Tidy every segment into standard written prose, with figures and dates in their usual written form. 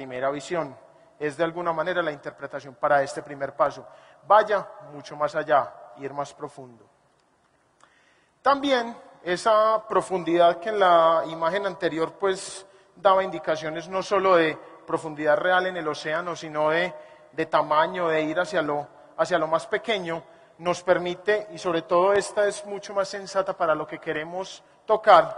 primera visión. Es de alguna manera la interpretación para este primer paso. Vaya mucho más allá, ir más profundo. También esa profundidad que en la imagen anterior pues daba indicaciones no solo de profundidad real en el océano, sino de tamaño, de ir hacia lo más pequeño, nos permite, y sobre todo esta es mucho más sensata para lo que queremos tocar,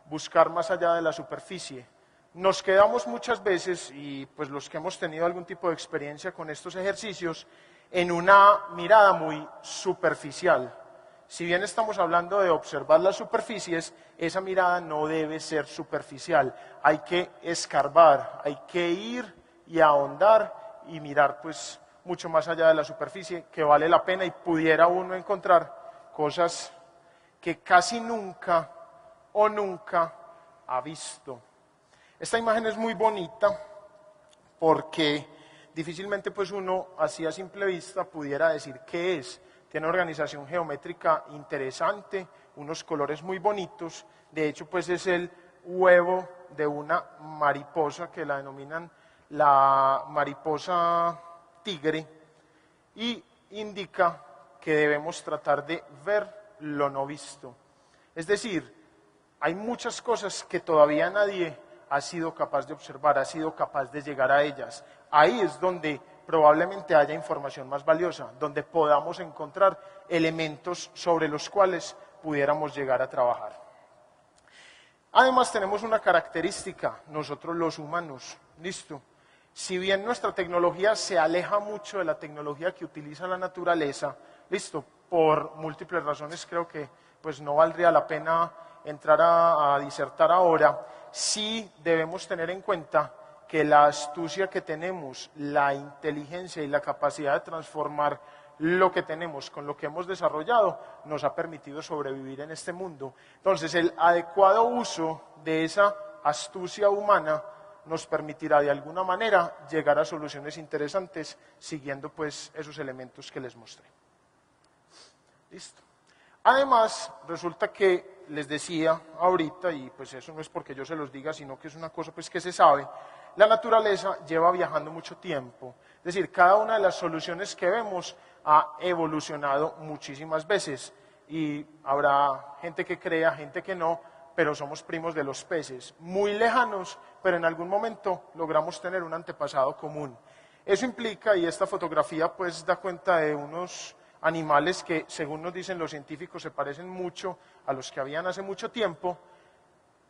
buscar más allá de la superficie. Nos quedamos muchas veces, y pues los que hemos tenido algún tipo de experiencia con estos ejercicios, en una mirada muy superficial. Si bien estamos hablando de observar las superficies, esa mirada no debe ser superficial. Hay que escarbar, hay que ir y ahondar y mirar pues mucho más allá de la superficie, que vale la pena y pudiera uno encontrar cosas que casi nunca o nunca ha visto. Esta imagen es muy bonita porque difícilmente pues uno así a simple vista pudiera decir qué es. Tiene una organización geométrica interesante, unos colores muy bonitos. De hecho pues es el huevo de una mariposa que la denominan la mariposa tigre y indica que debemos tratar de ver lo no visto. Es decir, hay muchas cosas que todavía nadie ha sido capaz de observar, ha sido capaz de llegar a ellas. Ahí es donde probablemente haya información más valiosa, donde podamos encontrar elementos sobre los cuales pudiéramos llegar a trabajar. Además tenemos una característica, nosotros los humanos, listo. Si bien nuestra tecnología se aleja mucho de la tecnología que utiliza la naturaleza, listo, por múltiples razones creo que pues no valdría la pena entrar a disertar ahora, sí debemos tener en cuenta que la astucia que tenemos, la inteligencia y la capacidad de transformar lo que tenemos con lo que hemos desarrollado, nos ha permitido sobrevivir en este mundo. Entonces, el adecuado uso de esa astucia humana nos permitirá de alguna manera llegar a soluciones interesantes siguiendo pues esos elementos que les mostré. Listo. Además, resulta que les decía ahorita, y pues eso no es porque yo se los diga, sino que es una cosa pues que se sabe, la naturaleza lleva viajando mucho tiempo. Es decir, cada una de las soluciones que vemos ha evolucionado muchísimas veces y habrá gente que crea, gente que no, pero somos primos de los peces, muy lejanos, pero en algún momento logramos tener un antepasado común. Eso implica, y esta fotografía pues da cuenta de unos animales que, según nos dicen los científicos, se parecen mucho a los que habían hace mucho tiempo,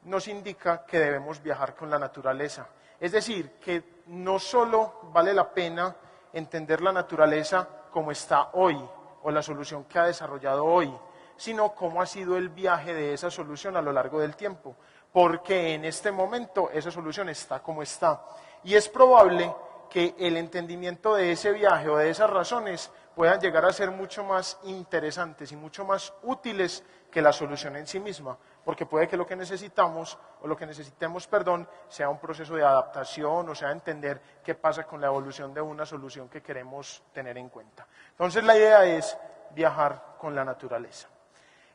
nos indica que debemos viajar con la naturaleza. Es decir, que no solo vale la pena entender la naturaleza como está hoy, o la solución que ha desarrollado hoy, sino cómo ha sido el viaje de esa solución a lo largo del tiempo, porque en este momento esa solución está como está. Y es probable que el entendimiento de ese viaje o de esas razones puedan llegar a ser mucho más interesantes y mucho más útiles que la solución en sí misma, porque puede que lo que necesitamos, o lo que necesitemos, perdón, sea un proceso de adaptación, o sea, entender qué pasa con la evolución de una solución que queremos tener en cuenta. Entonces la idea es viajar con la naturaleza.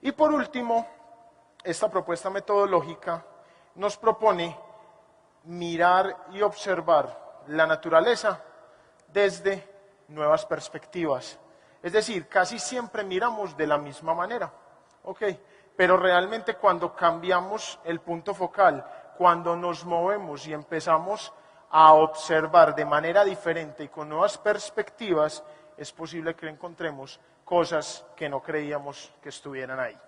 Y por último, esta propuesta metodológica nos propone mirar y observar la naturaleza desde nuevas perspectivas. Es decir, casi siempre miramos de la misma manera, ¿ok? Pero realmente cuando cambiamos el punto focal, cuando nos movemos y empezamos a observar de manera diferente y con nuevas perspectivas, es posible que encontremos cosas que no creíamos que estuvieran ahí.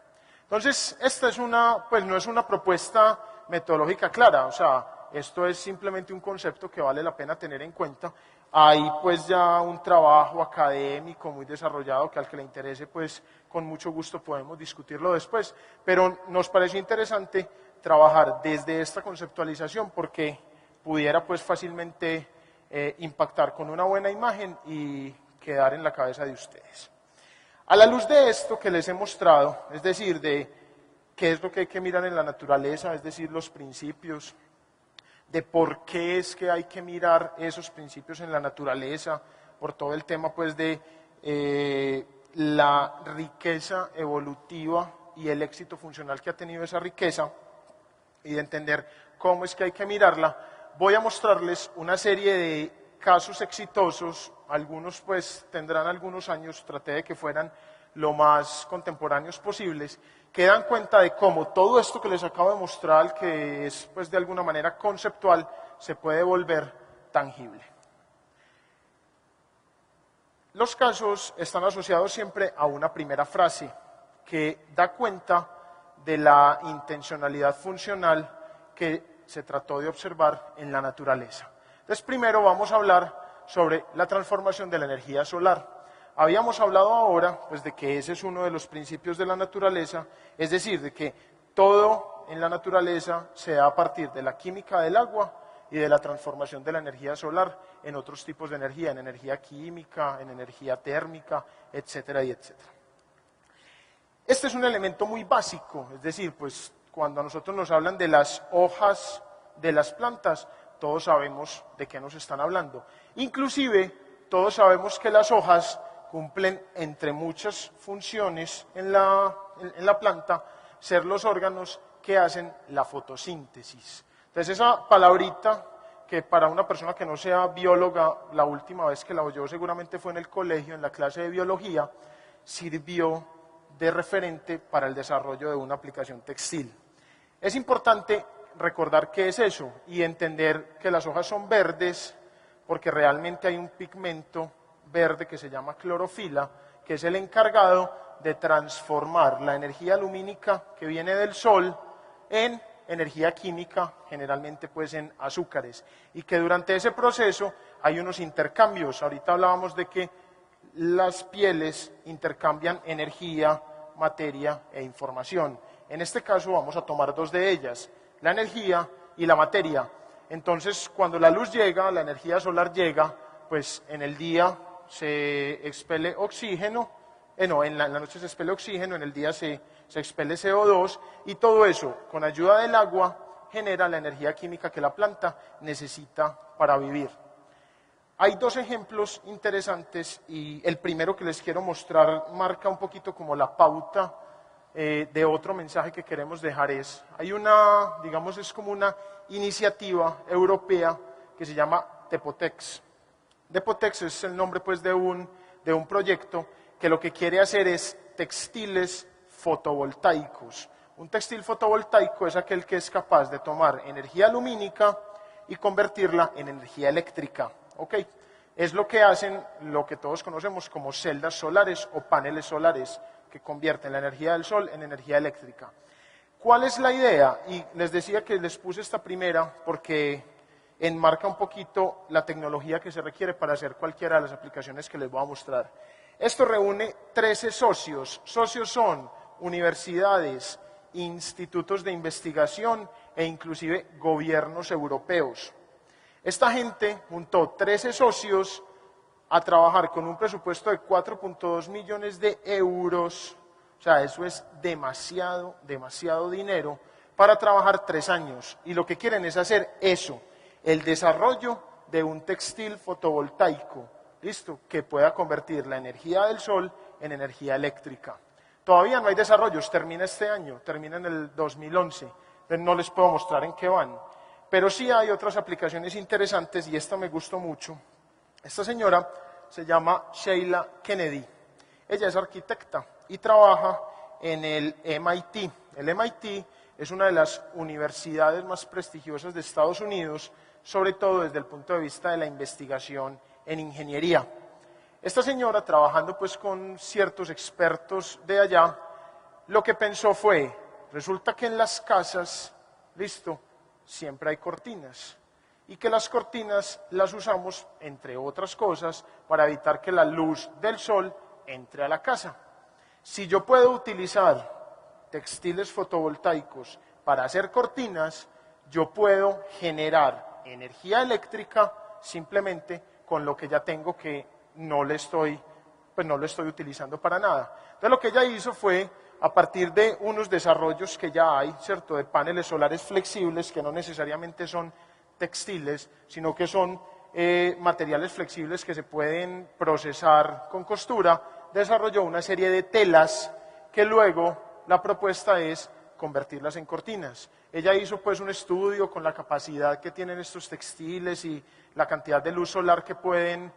Entonces, esta es pues no es una propuesta metodológica clara, o sea, esto es simplemente un concepto que vale la pena tener en cuenta. Hay pues ya un trabajo académico muy desarrollado que al que le interese pues con mucho gusto podemos discutirlo después, pero nos pareció interesante trabajar desde esta conceptualización porque pudiera pues fácilmente impactar con una buena imagen y quedar en la cabeza de ustedes. A la luz de esto que les he mostrado, es decir, de qué es lo que hay que mirar en la naturaleza, es decir, los principios, de por qué es que hay que mirar esos principios en la naturaleza, por todo el tema pues de la riqueza evolutiva y el éxito funcional que ha tenido esa riqueza, y de entender cómo es que hay que mirarla, voy a mostrarles una serie de casos exitosos, algunos pues tendrán algunos años, traté de que fueran lo más contemporáneos posibles, que dan cuenta de cómo todo esto que les acabo de mostrar, que es pues de alguna manera conceptual, se puede volver tangible. Los casos están asociados siempre a una primera frase que da cuenta de la intencionalidad funcional que se trató de observar en la naturaleza. Entonces, primero vamos a hablar sobre la transformación de la energía solar. Habíamos hablado ahora pues, de que ese es uno de los principios de la naturaleza, es decir, de que todo en la naturaleza se da a partir de la química del agua y de la transformación de la energía solar en otros tipos de energía, en energía química, en energía térmica, etcétera y etcétera. Este es un elemento muy básico, es decir, pues cuando a nosotros nos hablan de las hojas de las plantas, todos sabemos de qué nos están hablando. Inclusive, todos sabemos que las hojas cumplen, entre muchas funciones en la planta, ser los órganos que hacen la fotosíntesis. Entonces, esa palabrita, que para una persona que no sea bióloga, la última vez que la oyó seguramente fue en el colegio, en la clase de biología, sirvió de referente para el desarrollo de una aplicación textil. Es importante recordar qué es eso y entender que las hojas son verdes porque realmente hay un pigmento verde que se llama clorofila, que es el encargado de transformar la energía lumínica que viene del sol en energía química, generalmente pues en azúcares, y que durante ese proceso hay unos intercambios. Ahorita hablábamos de que las pieles intercambian energía, materia e información. En este caso vamos a tomar dos de ellas, la energía y la materia. Entonces, cuando la luz llega, la energía solar llega, pues en el día se expele oxígeno, en la noche se expele oxígeno, en el día se expele CO2 y todo eso, con ayuda del agua, genera la energía química que la planta necesita para vivir. Hay dos ejemplos interesantes y el primero que les quiero mostrar marca un poquito como la pauta de otro mensaje que queremos dejar. Hay una, digamos, es como una iniciativa europea que se llama Depotex. Depotex es el nombre pues de un proyecto que lo que quiere hacer es textiles fotovoltaicos. Un textil fotovoltaico es aquel que es capaz de tomar energía lumínica y convertirla en energía eléctrica. ¿Okay? Es lo que hacen lo que todos conocemos como celdas solares o paneles solares que convierten la energía del sol en energía eléctrica. ¿Cuál es la idea? Y les decía que les puse esta primera porque enmarca un poquito la tecnología que se requiere para hacer cualquiera de las aplicaciones que les voy a mostrar. Esto reúne 13 socios. Socios son universidades, institutos de investigación e inclusive gobiernos europeos. Esta gente juntó 13 socios a trabajar con un presupuesto de 4.2 millones de euros, o sea, eso es demasiado, demasiado dinero, para trabajar 3 años. Y lo que quieren es hacer eso, el desarrollo de un textil fotovoltaico, ¿listo?, que pueda convertir la energía del sol en energía eléctrica. Todavía no hay desarrollos, termina este año, termina en el 2011, pero no les puedo mostrar en qué van. Pero sí hay otras aplicaciones interesantes y esta me gustó mucho. Esta señora se llama Sheila Kennedy. Ella es arquitecta y trabaja en el MIT. El MIT es una de las universidades más prestigiosas de Estados Unidos, sobre todo desde el punto de vista de la investigación en ingeniería. Esta señora, trabajando pues con ciertos expertos de allá, lo que pensó fue, resulta que en las casas, listo, siempre hay cortinas y que las cortinas las usamos, entre otras cosas, para evitar que la luz del sol entre a la casa. Si yo puedo utilizar textiles fotovoltaicos para hacer cortinas, yo puedo generar energía eléctrica simplemente con lo que ya tengo que no lo estoy utilizando para nada. Entonces lo que ella hizo fue, a partir de unos desarrollos que ya hay, ¿cierto?, de paneles solares flexibles, que no necesariamente son textiles, sino que son materiales flexibles que se pueden procesar con costura, desarrolló una serie de telas que luego la propuesta es convertirlas en cortinas. Ella hizo pues un estudio con la capacidad que tienen estos textiles y la cantidad de luz solar que pueden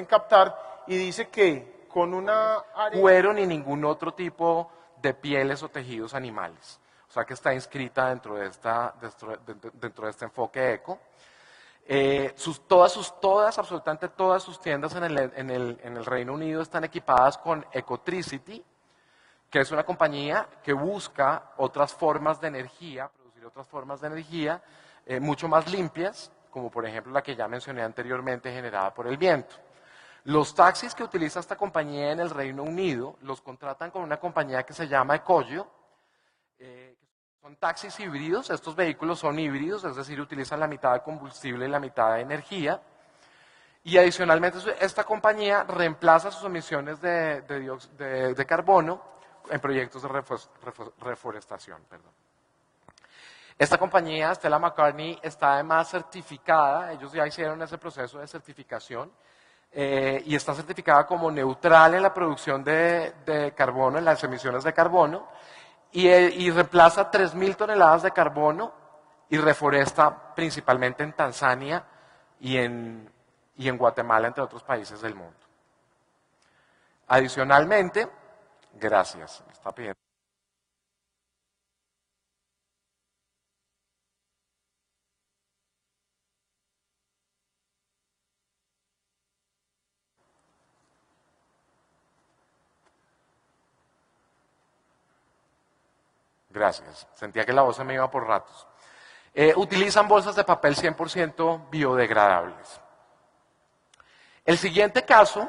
captar, y dice que con una área... Cuero ni ningún otro tipo de pieles o tejidos animales. O sea que está inscrita dentro de este enfoque eco. Absolutamente todas sus tiendas en el Reino Unido están equipadas con Ecotricity, que es una compañía que busca otras formas de energía, producir otras formas de energía mucho más limpias, como por ejemplo la que ya mencioné anteriormente, generada por el viento. Los taxis que utiliza esta compañía en el Reino Unido los contratan con una compañía que se llama Ecollo. Son taxis híbridos, estos vehículos son híbridos, es decir, utilizan la mitad de combustible y la mitad de energía. Y adicionalmente esta compañía reemplaza sus emisiones de carbono en proyectos de reforestación. Perdón. Esta compañía, Stella McCartney, está además certificada, ellos ya hicieron ese proceso de certificación, y está certificada como neutral en la producción de carbono, en las emisiones de carbono, y reemplaza 3.000 toneladas de carbono y reforesta principalmente en Tanzania y en Guatemala, entre otros países del mundo. Adicionalmente, gracias, me está pidiendo. Gracias, sentía que la voz se me iba por ratos. Utilizan bolsas de papel 100% biodegradables. El siguiente caso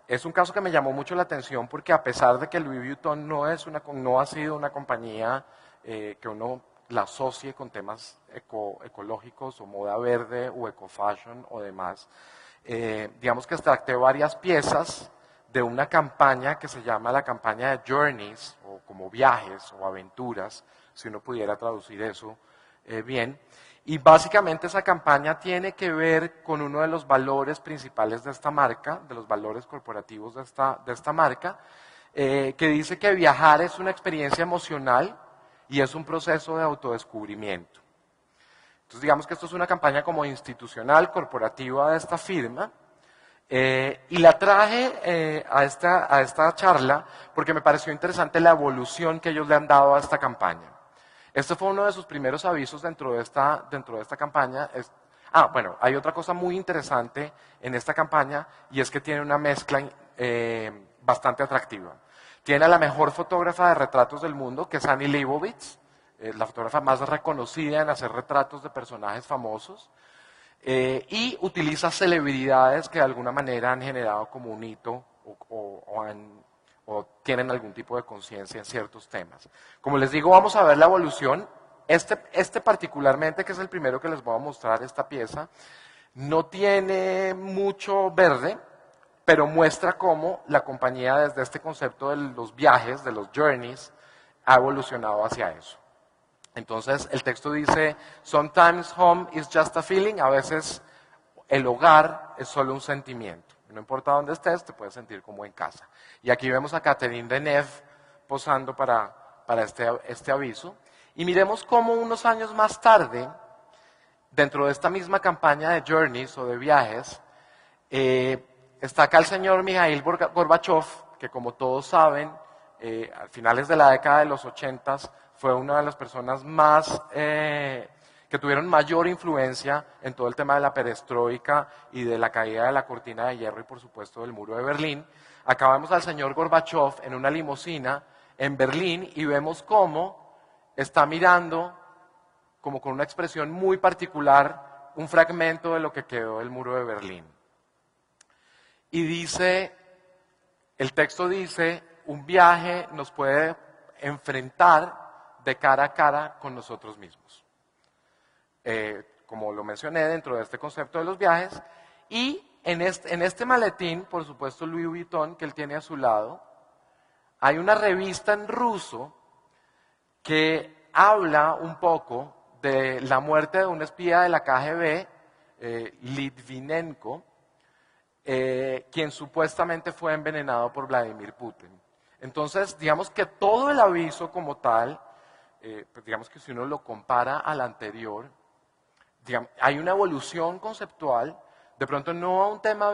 es un caso que me llamó mucho la atención porque a pesar de que Louis Vuitton no ha sido una compañía que uno la asocie con temas ecológicos o moda verde o ecofashion o demás, digamos que extracté varias piezas de una campaña que se llama la campaña de Journeys, o como viajes o aventuras, si uno pudiera traducir eso bien. Y básicamente esa campaña tiene que ver con uno de los valores principales de esta marca, de los valores corporativos de esta marca, que dice que viajar es una experiencia emocional y es un proceso de autodescubrimiento. Entonces digamos que esto es una campaña como institucional, corporativa de esta firma, y la traje a esta charla porque me pareció interesante la evolución que ellos le han dado a esta campaña. Este fue uno de sus primeros avisos dentro de esta campaña. Bueno, hay otra cosa muy interesante en esta campaña y es que tiene una mezcla bastante atractiva. Tiene a la mejor fotógrafa de retratos del mundo, que es Annie Leibovitz, la fotógrafa más reconocida en hacer retratos de personajes famosos. Y utiliza celebridades que de alguna manera han generado como un hito o tienen algún tipo de conciencia en ciertos temas. Como les digo, vamos a ver la evolución. Este particularmente, que es el primero que les voy a mostrar, esta pieza, no tiene mucho verde, pero muestra cómo la compañía desde este concepto de los viajes, de los journeys, ha evolucionado hacia eso. Entonces, el texto dice, sometimes home is just a feeling, a veces el hogar es solo un sentimiento. No importa dónde estés, te puedes sentir como en casa. Y aquí vemos a Catherine Deneuve posando para este aviso. Y miremos cómo unos años más tarde, dentro de esta misma campaña de journeys o de viajes, está acá el señor Mikhail Gorbachev, que como todos saben, a finales de la década de los 80 fue una de las personas que tuvieron mayor influencia en todo el tema de la perestroika y de la caída de la cortina de hierro y por supuesto del muro de Berlín. Acá vemos al señor Gorbachev en una limusina en Berlín y vemos cómo está mirando, como con una expresión muy particular, un fragmento de lo que quedó del muro de Berlín. Y dice, el texto dice, un viaje nos puede enfrentar de cara a cara con nosotros mismos. Como lo mencioné dentro de este concepto de los viajes, y en este maletín, por supuesto Louis Vuitton, que él tiene a su lado, hay una revista en ruso que habla un poco de la muerte de un espía de la KGB, Litvinenko, quien supuestamente fue envenenado por Vladimir Putin. Entonces, digamos que todo el aviso como tal pues digamos que si uno lo compara al anterior, digamos, hay una evolución conceptual, de pronto no a un tema